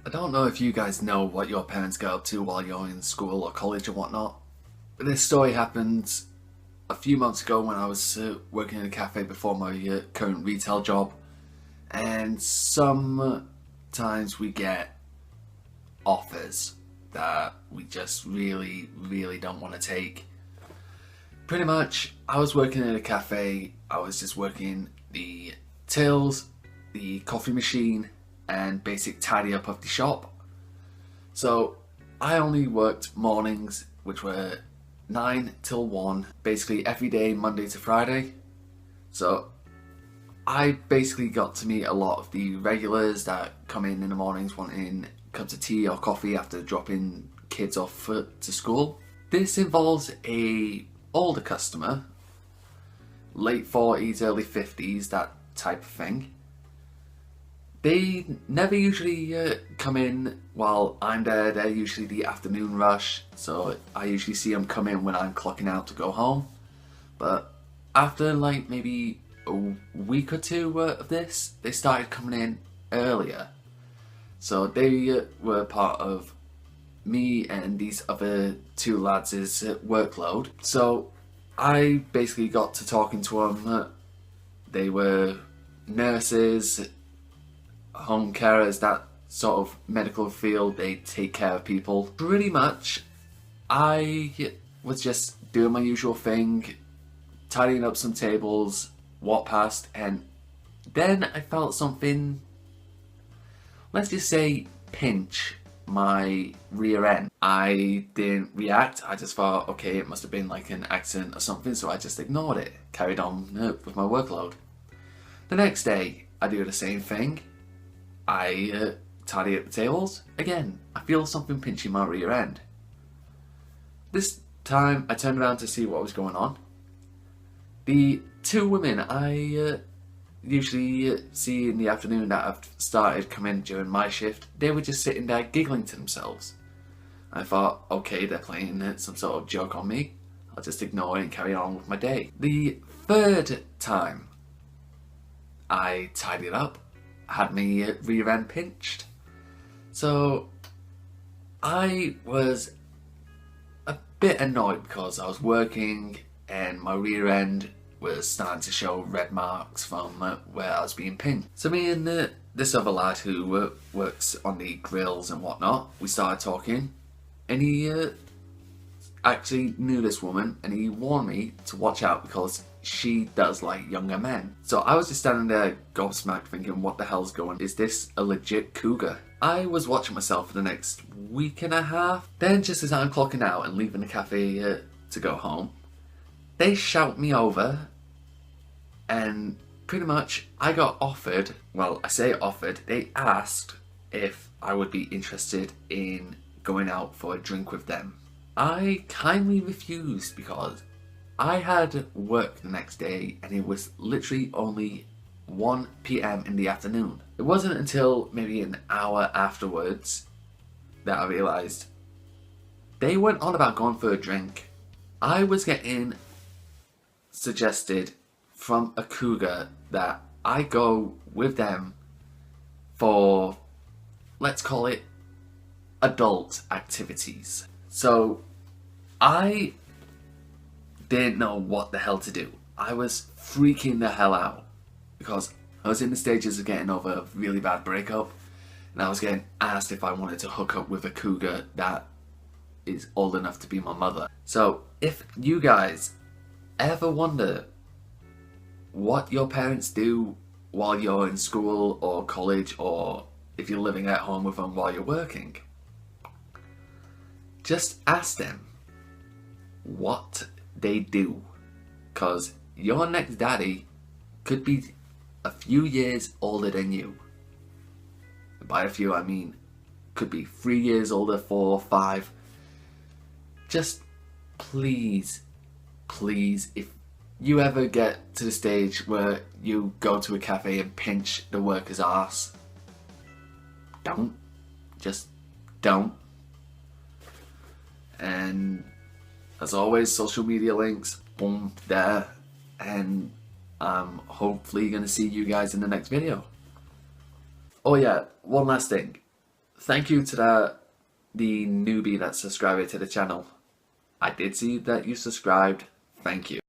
I don't know if you guys know what your parents get up to while you're in school or college or whatnot, but this story happened a few months ago when I was working in a cafe before my current retail job, and sometimes we get offers that we just really don't want to take. Pretty much, I was working in a cafe, I was just working the tills, the coffee machine, and basic tidy up of the shop. So I only worked mornings, which were 9 till 1, basically every day, Monday to Friday. So I basically got to meet a lot of the regulars that come in the mornings wanting cups of tea or coffee after dropping kids off to school. This involves a older customer, late 40s, early 50s, that type of thing. They never usually come in while I'm there. They're usually the afternoon rush, so I usually see them come in when I'm clocking out to go home. But after like maybe a week or two of this, they started coming in earlier. So they were part of me and these other two lads' workload. So I basically got to talking to them. They were nurses, home carers, that sort of medical field. They take care of people. Pretty much, I was just doing my usual thing, tidying up some tables, walked past, and then I felt something, let's just say, pinch my rear end. I didn't react. I just thought, okay, it must have been like an accident or something, so I just ignored it, carried on with my workload. The next day, I do the same thing. I tidy up the tables. Again, I feel something pinching my rear end. This time, I turned around to see what was going on. The two women I usually see in the afternoon that have started coming during my shift, they were just sitting there giggling to themselves. I thought, okay, they're playing some sort of joke on me. I'll just ignore it and carry on with my day. The third time I tidied up, had me rear end pinched. So I was a bit annoyed because I was working and my rear end was starting to show red marks from where I was being pinched. So me and this other lad who works on the grills and whatnot, we started talking, and he actually knew this woman, and he warned me to watch out because she does like younger men. So I was just standing there gobsmacked thinking, what the hell's going on? Is this a legit cougar? I was watching myself for the next week and a half. Then just as I'm clocking out and leaving the cafe to go home, they shout me over, and pretty much I got offered, well, I say offered, they asked if I would be interested in going out for a drink with them. I kindly refused because I had work the next day and it was literally only 1 PM in the afternoon. It wasn't until maybe an hour afterwards that I realised they went on about going for a drink. I was getting suggested from a cougar that I go with them for, let's call it, adult activities. So I didn't know what the hell to do. I was freaking the hell out because I was in the stages of getting over a really bad breakup, and I was getting asked if I wanted to hook up with a cougar that is old enough to be my mother. So if you guys ever wonder what your parents do while you're in school or college, or if you're living at home with them while you're working, just ask them what they do, because your next daddy could be a few years older than you. By a few I mean could be 3 years older, 4, 5. Just please, if you ever get to the stage where you go to a cafe and pinch the worker's arse, don't. Just don't. And as always, social media links, boom, there. And I'm hopefully going to see you guys in the next video. Oh yeah, one last thing. Thank you to the newbie that subscribed to the channel. I did see that you subscribed. Thank you.